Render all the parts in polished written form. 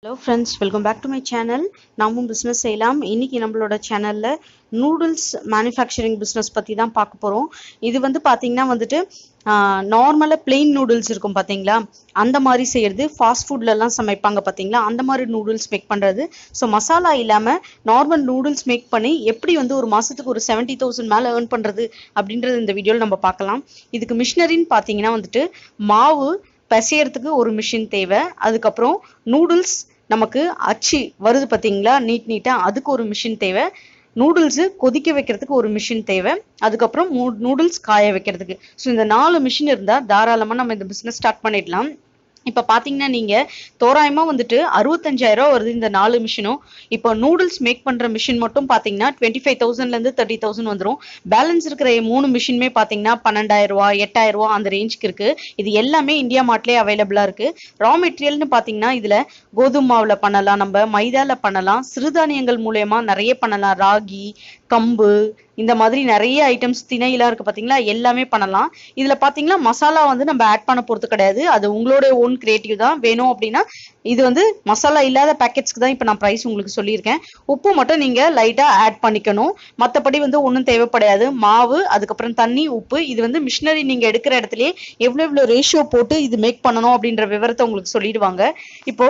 Hello friends, welcome back to my channel. நாமும் business செய்யலாம். இன்னைக்கு நம்மளோட சேனல்ல நூடுல்ஸ் மேனுஃபேக்சரிங் பிசினஸ் பத்தி தான் பார்க்க போறோம். இது வந்து பாத்தீங்கன்னா வந்துட்டு நார்மலா பிளெயின் நூடுல்ஸ் இருக்கும் பாத்தீங்களா, அந்த மாதிரி செய்யறது. ஃபாஸ்ட் ஃபுட்ல எல்லாம் சமைப்பாங்க பாத்தீங்களா, அந்த மாதிரி நூடுல்ஸ் மேக் பண்றது. ஸோ மசாலா இல்லாம நார்மல் நூடுல்ஸ் மேக் பண்ணி எப்படி வந்து ஒரு மாசத்துக்கு ஒரு 70,000 மேல ஏர்ன் பண்றது அப்படின்றது இந்த வீடியோல நம்ம பார்க்கலாம். இதுக்கு மிஷினரின்னு பாத்தீங்கன்னா வந்துட்டு மாவு பிசையறதுக்கு ஒரு மிஷின் தேவை. அதுக்கப்புறம் நூடுல்ஸ் நமக்கு அச்சு வருது பார்த்தீங்களா, நீட்டா, அதுக்கு ஒரு மிஷின் தேவை. நூடுல்ஸ் கொதிக்க வைக்கிறதுக்கு ஒரு மிஷின் தேவை. அதுக்கப்புறம் நூடுல்ஸ் காய வைக்கிறதுக்கு. ஸோ இந்த 4 மிஷின் இருந்தால் தாராளமாக நம்ம இந்த பிஸ்னஸ் ஸ்டார்ட் பண்ணிடலாம். இப்போ பார்த்தீங்கன்னா நீங்கள் தோராயமாக வந்துட்டு 65,000 வருது இந்த 4 மிஷினும். இப்போ நூடுல்ஸ் மேக் பண்ணுற மிஷின் மட்டும் பார்த்தீங்கன்னா 25,000லேருந்து 30,000 வந்துடும். பேலன்ஸ் இருக்கிற 3 மிஷினுமே பார்த்தீங்கன்னா 12,000 8,000 அந்த ரேஞ்சுக்கு இருக்குது. இது எல்லாமே இந்தியா மார்ட்லேயே அவைலபிளாக இருக்குது. ரா மெட்டீரியல்னு பார்த்தீங்கன்னா இதில் கோதுமை மாவில் பண்ணலாம், நம்ம மைதாவில் பண்ணலாம், சிறுதானியங்கள் மூலயமா நிறைய பண்ணலாம். ராகி, கம்பு, இந்த மாதிரி நிறைய ஐட்டம்ஸ், திணையெல்லாம் இருக்கு பாத்தீங்களா, எல்லாமே பண்ணலாம். இதுல பாத்தீங்கன்னா மசாலா வந்து நம்ம ஆட் பண்ண போறது கிடையாது. அது உங்களோட ஓன் கிரியேட்டிவ் தான். வேணும் அப்படின்னா இது வந்து மசாலா இல்லாத பேக்கெட்ஸ்க்கு தான் இப்ப நான் பிரைஸ் உங்களுக்கு சொல்லியிருக்கேன். உப்பு மட்டும் நீங்க லைட்டா ஆட் பண்ணிக்கணும். மத்தபடி வந்து ஒன்றும் தேவைப்படாது. மாவு, அதுக்கப்புறம் தண்ணி, உப்பு. இது வந்து மிஷினரி நீங்க எடுக்கிற இடத்துலயே எவ்வளவு ரேஷியோ போட்டு இது மேக் பண்ணணும் அப்படின்ற விவரத்தை உங்களுக்கு சொல்லிடுவாங்க. இப்போ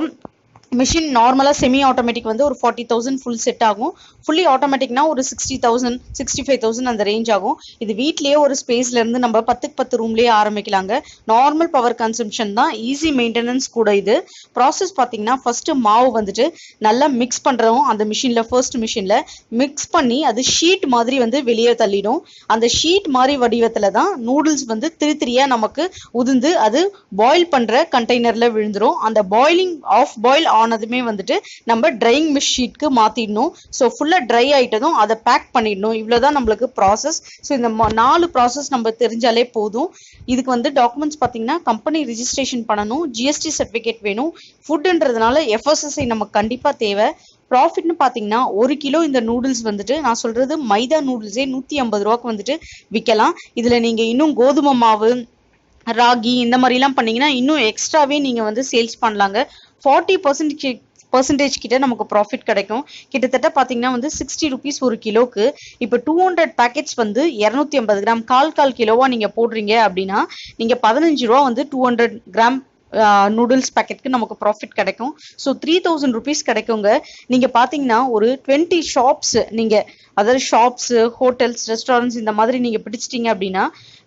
மிஷின் நார்மலா செமி ஆட்டோமேட்டிக் வந்து ஒரு 40,000 ஃபுல் செட் ஆகும். ஃபுல்லி ஆட்டோமேட்டிக்னா ஒரு 60,000 65,000 அந்த ரேஞ்ச் ஆகும். இது வீட்லயே ஒரு ஸ்பேஸ்ல இருந்து நம்ம 10 ரூம்லயே ஆரம்பிக்கலாங்க. நார்மல் பவர் கன்சம்ஷன் தான், ஈஸி மெயின்டெனன்ஸ் கூட. இது ப்ராசஸ் பார்த்தீங்கன்னா ஃபர்ஸ்ட் மாவு வந்துட்டு நல்லா மிக்ஸ் பண்றோம். அந்த மிஷின்ல ஃபர்ஸ்ட் மிஷின்ல மிக்ஸ் பண்ணி அது ஷீட் மாதிரி வந்து வெளியே தள்ளிடும். அந்த ஷீட் மாதிரி வடிவத்துல தான் நூடுல்ஸ் வந்து திரியா நமக்கு உதிர்ந்து அது பாயில் பண்ற கண்டெய்னர்ல விழுந்துரும். அந்த பாயிலிங் ஆஃப் பாயில் ஆனதுமே வந்துட்டு நம்ம ட்ரையிங் ஷீட்க்கு மாத்திடணும். ஸோ ஃபுல்லா ட்ரை ஆயிட்டதும் அதை பேக் பண்ணிடணும். இவ்வளவுதான் நம்மளுக்கு ப்ராசஸ். ஸோ இந்த 4 ப்ராசஸ் நம்ம தெரிஞ்சாலே போதும். இதுக்கு வந்து டாக்குமெண்ட்ஸ் பார்த்தீங்கன்னா கம்பெனி ரிஜிஸ்ட்ரேஷன் பண்ணணும், ஜிஎஸ்டி சர்டிஃபிகேட் வேணும். ஃபுட்ன்றதுனால எஃப்எஸ்எஸ்ஐ நமக்கு கண்டிப்பா தேவை. ப்ராஃபிட்னு பார்த்தீங்கன்னா 1 கிலோ இந்த நூடுல்ஸ் வந்துட்டு, நான் சொல்றது மைதா நூடுல்ஸே 150 ரூபாய்க்கு வந்துட்டு விற்கலாம். இதுல நீங்க இன்னும் கோதுமை மாவு, ராகி இந்த மாதிரிலாம் பண்ணீங்கன்னா இன்னும் எக்ஸ்ட்ராவே நீங்க வந்து சேல்ஸ் பண்ணலாங்க. 40% கிட்ட நமக்கு ப்ராஃபிட் கிடைக்கும். கிட்டத்தட்ட பாத்தீங்கன்னா வந்து 60 ருபீஸ் ஒரு கிலோக்கு. இப்போ 200 பேக்கெட்ஸ் வந்து 250 கிராம், கால் கிலோவா நீங்க போடுறீங்க அப்படின்னா நீங்க 15 ரூபா வந்து 200 கிராம் நூடுல்ஸ் பேக்கெட்க்கு நமக்கு ப்ராஃபிட் கிடைக்கும். ஸோ 3,000 ருபீஸ் கிடைக்குங்க. நீங்க பாத்தீங்கன்னா ஒரு 20 ஷாப்ஸ், நீங்க அதாவது ஷாப்ஸ், ஹோட்டல்ஸ், ரெஸ்டாரண்ட்ஸ் இந்த மாதிரி நீங்க பிடிச்சிட்டீங்க அப்படின்னா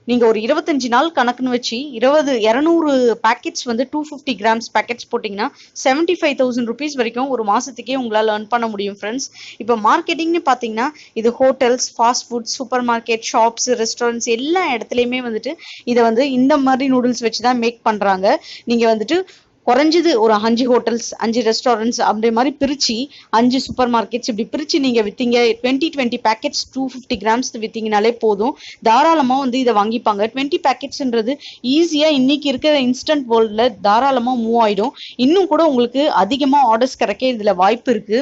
நீங்க ஒரு 25 நாள் கணக்குன்னு வச்சு 200 பேக்கெட்ஸ் வந்து 250 கிராம்ஸ் பேக்கெட்ஸ் போட்டீங்கன்னா 75,000 ருபீஸ் வரைக்கும் ஒரு மாசத்துக்கே உங்களால் ஏர்ன் பண்ண முடியும் ஃப்ரெண்ட்ஸ். இப்போ மார்க்கெட்டிங்னு பார்த்தீங்கன்னா இது hotels, fast food, super market, shops, restaurants எல்லா இடத்துலையுமே வந்துட்டு இதை வந்து இந்த மாதிரி நூடுல்ஸ் வச்சு தான் மேக் பண்றாங்க. நீங்க வந்துட்டு குறைஞ்சது ஒரு 5 ஹோட்டல்ஸ், 5 ரெஸ்டாரண்ட்ஸ் அப்படி மாதிரி பிரிச்சு 5 சூப்பர் மார்க்கெட்ஸ் இப்படி பிரிச்சு நீங்க வித்தீங்க 20 பேக்கெட்ஸ் 250 கிராம்ஸ் வித்தீங்கனாலே போதும். தாராளமா வந்து இதை வாங்கிப்பாங்க. 20 பேக்கெட்ஸ்ன்றது ஈஸியா இன்னைக்கு இருக்கிற இன்ஸ்டன்ட் வேர்ல்ட்ல தாராளமா மூவ் ஆயிடும். இன்னும் கூட உங்களுக்கு அதிகமா ஆர்டர்ஸ் கிடைக்க இதுல வாய்ப்பு இருக்கு.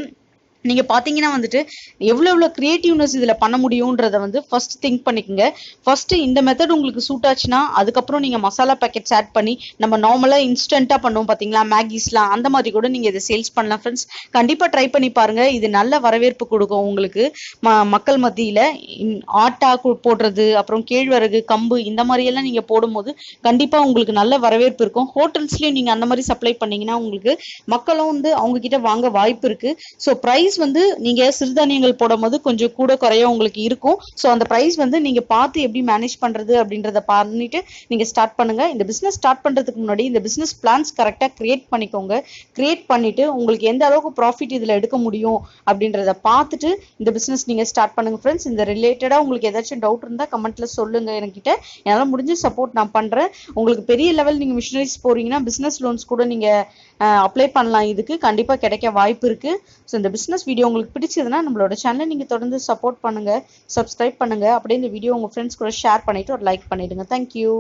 நீங்க பாத்தீங்கன்னா வந்துட்டு எவ்வளவு கிரியேட்டிவ்னஸ் இதுல பண்ண முடியும்ன்றத வந்து ஃபர்ஸ்ட் திங்க் பண்ணிக்கோங்க. ஃபர்ஸ்ட் இந்த மெத்தட் உங்களுக்கு சூட் ஆச்சுன்னா அதுக்கப்புறம் நீங்க மசாலா பேக்கெட்ஸ் ஆட் பண்ணி நம்ம நார்மலா இன்ஸ்டன்டா பண்ணுவோம் பாத்தீங்களா, மேகிஸ்லாம், அந்த மாதிரி கூட நீங்க இதை சேல்ஸ் பண்ணலாம் ஃப்ரெண்ட்ஸ். கண்டிப்பா ட்ரை பண்ணி பாருங்க. இது நல்ல வரவேற்பு கொடுக்கும் உங்களுக்கு மக்கள் மத்தியில. ஆட்டா போடுறது, அப்புறம் கேழ்வரகு, கம்பு இந்த மாதிரி எல்லாம் நீங்க போடும்போது கண்டிப்பா உங்களுக்கு நல்ல வரவேற்பு இருக்கும். ஹோட்டல்ஸ்லயும் நீங்க அந்த மாதிரி சப்ளை பண்ணீங்கன்னா உங்களுக்கு மக்களும் வந்து அவங்க கிட்ட வாங்க வாய்ப்பு இருக்கு. ஸோ பிரைஸ் வந்து நீங்க சிறுதானியங்கள் போடும் போது கொஞ்சம் கூட குறைய உங்களுக்கு இருக்கும். ஸோ அந்த பிரைஸ் வந்து நீங்க பார்த்து எப்படி மேனேஜ் பண்றது அப்படின்றத பண்ணிட்டு நீங்க ஸ்டார்ட் பண்ணுங்க. இந்த பிசினஸ் ஸ்டார்ட் பண்றதுக்கு முன்னாடி இந்த பிசினஸ் பிளான்ஸ் கரெக்டா கிரியேட் பண்ணிக்கோங்க. கிரியேட் பண்ணிட்டு உங்களுக்கு எந்த அளவுக்கு ப்ராஃபிட் இதுல எடுக்க முடியும் அப்படின்றத பார்த்துட்டு இந்த பிசினஸ் நீங்க ஸ்டார்ட் பண்ணுங்க ஃப்ரெண்ட்ஸ். இந்த ரிலேட்டடா உங்களுக்கு ஏதாச்சும் டவுட் இருந்தா கமெண்ட்ல சொல்லுங்க என்கிட்ட. என்னால முடிஞ்ச சப்போர்ட் நான் பண்றேன். உங்களுக்கு பெரிய லெவல் நீங்க மிஷினரிஸ் போறீங்கன்னா பிசினஸ் லோன்ஸ் கூட நீங்க அப்ளை பண்ணலாம். இதுக்கு கண்டிப்பா கிடைக்க வாய்ப்பு இருக்கு. ஸோ இந்த பிசினஸ் வீடியோ உங்களுக்கு பிடிச்சதுன்னா நம்மளோட சேனலை நீங்க தொடர்ந்து சப்போர்ட் பண்ணுங்க, சப்ஸ்கிரைப் பண்ணுங்க. அப்படியே இந்த வீடியோ உங்க ஃப்ரெண்ட்ஸ் கூட ஷேர் பண்ணிட்டு ஒரு லைக் பண்ணிடுங்க. தேங்க்யூ.